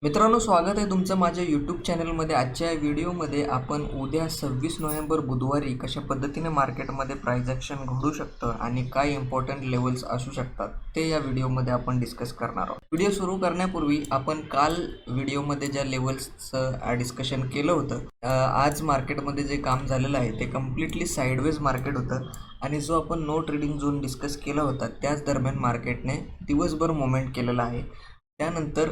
मित्रांनो, स्वागत आहे तुमचं माझ्या यूट्यूब चॅनलमध्ये. आजच्या व्हिडिओमध्ये आपण उद्या 26 नोव्हेंबर बुधवारी कशा पद्धतीने मार्केटमध्ये प्राइस ॲक्शन घडू शकतं आणि काय इम्पॉर्टंट लेवल्स असू शकतात ते या व्हिडिओमध्ये आपण डिस्कस करणार आहोत. व्हिडिओ सुरू करण्यापूर्वी आपण काल व्हिडिओमध्ये ज्या लेवल्सचं डिस्कशन केलं होतं, आज मार्केटमध्ये जे काम झालेलं आहे ते कम्प्लिटली साईडवेज मार्केट होतं आणि जो आपण नो ट्रेडिंग झोन डिस्कस केला होता त्याच दरम्यान मार्केटने दिवसभर मोमेंट केलेला आहे. त्यानंतर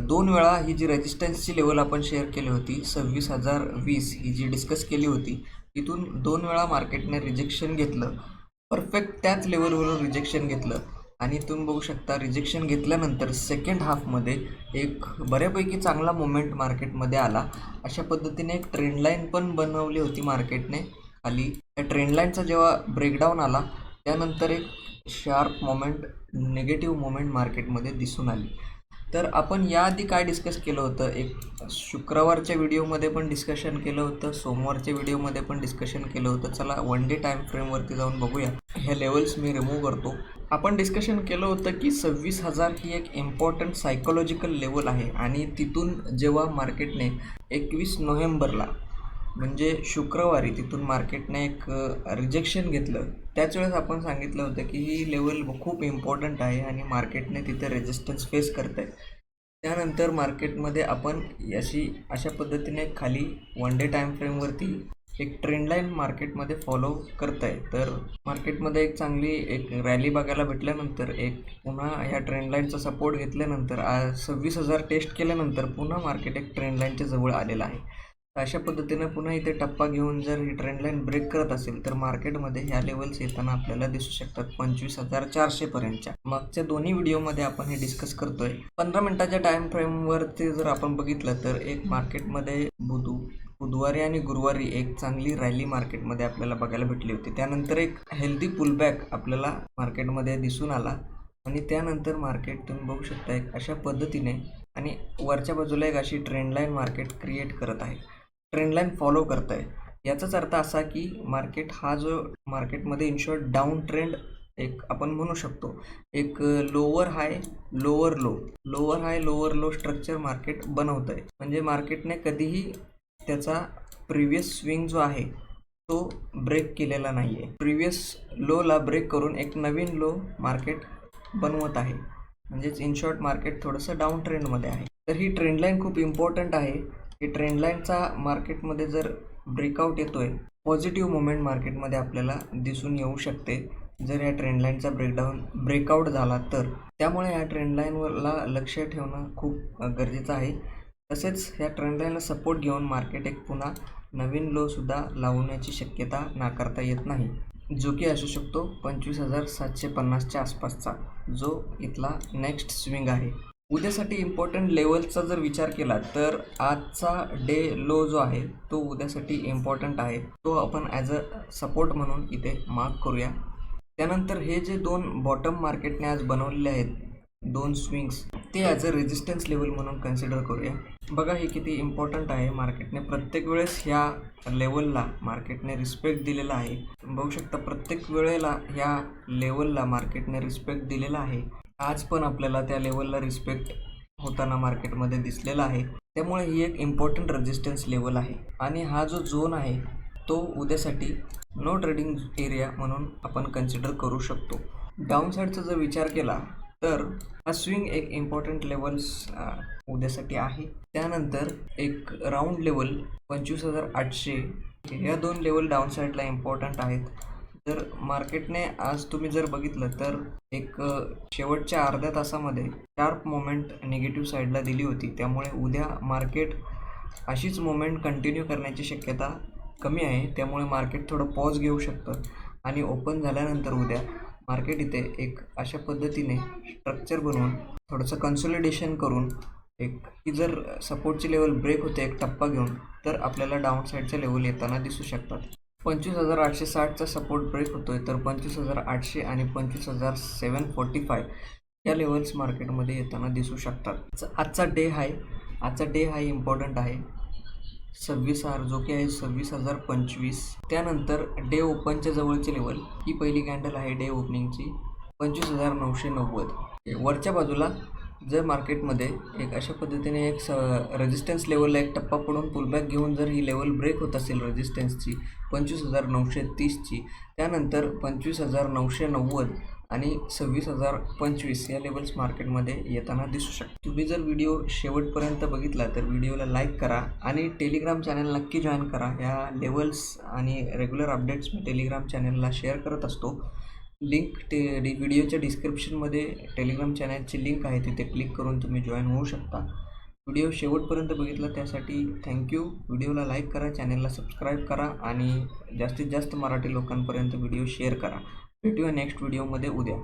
दोन वेळा ही जी रेजिस्टन्सची लेवल आपण शेअर केली होती 26,020 ही जी डिस्कस केली होती, तिथून दोन वेळा मार्केटने रिजेक्शन घेतलं. परफेक्ट त्याच लेवलवरून रिजेक्शन घेतलं आणि तुम्ही बघू शकता रिजेक्शन घेतल्यानंतर सेकंड हाफमध्ये एक बऱ्यापैकी चांगला मोमेंट मार्केटमध्ये आला. अशा पद्धतीने एक ट्रेंड लाईन पण बनवली होती मार्केटने खाली. त्या ट्रेंड लाईनचा जेव्हा ब्रेकडाऊन आला त्यानंतर एक शार्प मोमेंट, निगेटिव्ह मोमेंट मार्केटमध्ये दिसून आली. तर आपण याआधी काय डिस्कस केलं होतं, एक शुक्रवारच्या व्हिडिओमध्ये पण डिस्कशन केलं होतं, सोमवारच्या व्हिडिओमध्ये पण डिस्कशन केलं होतं. चला वन डे टाईम फ्रेमवरती जाऊन बघूया. ह्या लेवल्स मी रिमूव्ह करतो. आपण डिस्कशन केलं होतं की 26,000 ही एक इम्पॉर्टंट सायकोलॉजिकल लेवल आहे आणि तिथून जेव्हा मार्केटने 21 नोव्हेंबरला म्हणजे शुक्रवारी तिथून मार्केटने एक रिजेक्शन घेतलं, त्याच वेळेस आपण सांगितलं होतं की ही लेवल खूप इम्पॉर्टंट आहे आणि मार्केटने तिथे रेजिस्टन्स फेस करत आहे. त्यानंतर मार्केटमध्ये आपण अशा पद्धतीने खाली वन डे टाईम फ्रेमवरती एक ट्रेंड लाईन मार्केटमध्ये फॉलो करत आहे. तर मार्केटमध्ये एक चांगली एक रॅली बघायला भेटल्यानंतर एक पुन्हा ह्या ट्रेंड लाईनचा सपोर्ट घेतल्यानंतर 26,000 टेस्ट केल्यानंतर पुन्हा मार्केट एक ट्रेंड लाईनच्या जवळ आलेलं आहे. अशा पद्धतीने पुन्हा इथे टप्पा घेऊन जर ही ट्रेंड लाईन ब्रेक करत असेल तर मार्केटमध्ये ह्या लेवल्स येताना आपल्याला दिसू शकतात 25,400 पर्यंतच्या. मागच्या दोन्ही व्हिडिओमध्ये आपण हे डिस्कस करतोय. 15 मिनिटाच्या टाइम फ्रेमवरती जर आपण बघितलं तर एक मार्केटमध्ये बुधवारी आणि गुरुवारी एक चांगली रॅली मार्केटमध्ये आपल्याला बघायला भेटली होती. त्यानंतर एक हेल्दी पुलबॅक आपल्याला मार्केटमध्ये दिसून आला आणि त्यानंतर मार्केट तुम्ही बघू शकता एक अशा पद्धतीने आणि वरच्या बाजूला एक अशी ट्रेंड लाईन मार्केट क्रिएट करत आहे, ट्रेंड लाईन फॉलो करत आहे. याचाच अर्थ असा की मार्केट हा जो मार्केटमध्ये इन शॉर्ट डाऊन ट्रेंड एक आपण म्हणू शकतो, एक लोअर हाय लोअर लो, लोअर हाय लोअर लो स्ट्रक्चर मार्केट बनवतं आहे. म्हणजे मार्केटने कधीही त्याचा प्रिव्हियस स्विंग जो आहे तो ब्रेक केलेला नाही आहे. प्रिव्हियस लोला ब्रेक करून एक नवीन लो मार्केट बनवत आहे. म्हणजेच इन शॉर्ट मार्केट थोडंसं डाऊन ट्रेंडमध्ये आहे. तर ही ट्रेंड लाईन खूप इम्पॉर्टंट आहे. ही ट्रेंड लाईनचा मार्केटमध्ये जर ब्रेकआउट येतोय, पॉझिटिव्ह मोमेंट मार्केटमध्ये आपल्याला दिसून येऊ शकते जर या ट्रेंड लाईनचा ब्रेकआउट झाला तर. त्यामुळे या ट्रेंड लाईनवरला लक्ष ठेवणं खूप गरजेचं आहे. तसेच ह्या ट्रेंड लाईनला सपोर्ट घेऊन मार्केट एक पुन्हा नवीन लो सुद्धा लावण्याची शक्यता नाकारता येत नाही, जो की असू शकतो 25,750च्या आसपासचा, जो इथला नेक्स्ट स्विंग आहे. उद्यासाठी इम्पॉर्टंट लेवलचा जर विचार केला तर आजचा डे लो जो आहे तो उद्यासाठी इम्पॉर्टंट आहे. तो आपण ॲज अ सपोर्ट म्हणून इथे मार्क करूया. त्यानंतर हे जे दोन बॉटम मार्केटने आज बनवलेले आहेत, दोन स्विंग्स, ते ॲज अ रेजिस्टन्स लेवल म्हणून कन्सिडर करूया. बघा हे किती इम्पॉर्टंट आहे. मार्केटने प्रत्येक वेळेस ह्या लेवलला मार्केटने रिस्पेक्ट दिलेला आहे. बघू शकता प्रत्येक वेळेला ह्या लेवलला मार्केटने रिस्पेक्ट दिलेला आहे. आज पण आपल्याला त्या लेवलला रिस्पेक्ट होताना मार्केटमध्ये दिसलेला आहे. त्यामुळे ही एक इम्पॉर्टंट रेजिस्टन्स लेवल आहे आणि हा जो झोन आहे तो उद्यासाठी नो ट्रेडिंग एरिया म्हणून आपण कन्सिडर करू शकतो. डाऊन साईडचा जर विचार केला तर हा स्विंग एक इम्पॉर्टंट लेवल्स उद्यासाठी आहे. त्यानंतर एक राऊंड लेवल 25,800, ह्या दोन लेवल डाऊन साईडला इम्पॉर्टंट आहेत. जर मार्केटने आज तुम्ही जर बघितलं तर एक शेवटच्या अर्ध्या तासामध्ये शार्प मोमेंट निगेटिव्ह साईडला दिली होती. त्यामुळे उद्या मार्केट अशीच मोमेंट कंटिन्यू करण्याची शक्यता कमी आहे. त्यामुळे मार्केट थोडं पॉज घेऊ शकतं आणि ओपन झाल्यानंतर उद्या मार्केट इथे एक अशा पद्धतीने स्ट्रक्चर बनवून थोडंसं कन्सोलिडेशन करून एक ही जर सपोर्टची लेवल ब्रेक होते एक टप्पा घेऊन तर आपल्याला डाऊन साईडच्या लेवल येताना दिसू शकतात. 25,860चा सपोर्ट ब्रेक होतोय तर 25,800 आणि 25,745 या लेवल्स मार्केटमध्ये येताना दिसू शकतात. आजचा डे हाय इम्पॉर्टंट आहे 26R, जो की आहे 26,025. त्यानंतर डे ओपनच्या जवळची लेवल ही पहिली कॅन्डल आहे डे ओपनिंगची 25,990. वरच्या बाजूला जर मार्केटमध्ये एक अशा पद्धतीने एक रेजिस्टन्स लेवलला एक टप्पा पडून पुलबॅक घेऊन जर ही लेवल ब्रेक होत असेल रेजिस्टन्सची 25,930ची, त्यानंतर 25,990 आणि 26,025 या लेवल्स मार्केटमध्ये येताना दिसू शकतात. तुम्ही जर व्हिडिओ शेवटपर्यंत बघितला तर व्हिडिओला लाईक करा आणि टेलिग्राम चॅनल नक्की जॉईन करा. या लेवल्स आणि रेग्युलर अपडेट्स मी टेलिग्राम चॅनलला शेअर करत असतो. लिंक व्हिडिओच्या डिस्क्रिप्शनमध्ये टेलिग्राम चॅनलची लिंक आहे, तिथे क्लिक करून तुम्ही जॉईन होऊ शकता. व्हिडिओ शेवटपर्यंत बघितला त्यासाठी थँक्यू. व्हिडिओला लाईक करा, चॅनलला सबस्क्राईब करा आणि जास्तीत जास्त मराठी लोकांपर्यंत व्हिडिओ शेअर करा. भेटूया नेक्स्ट व्हिडिओमध्ये उद्या.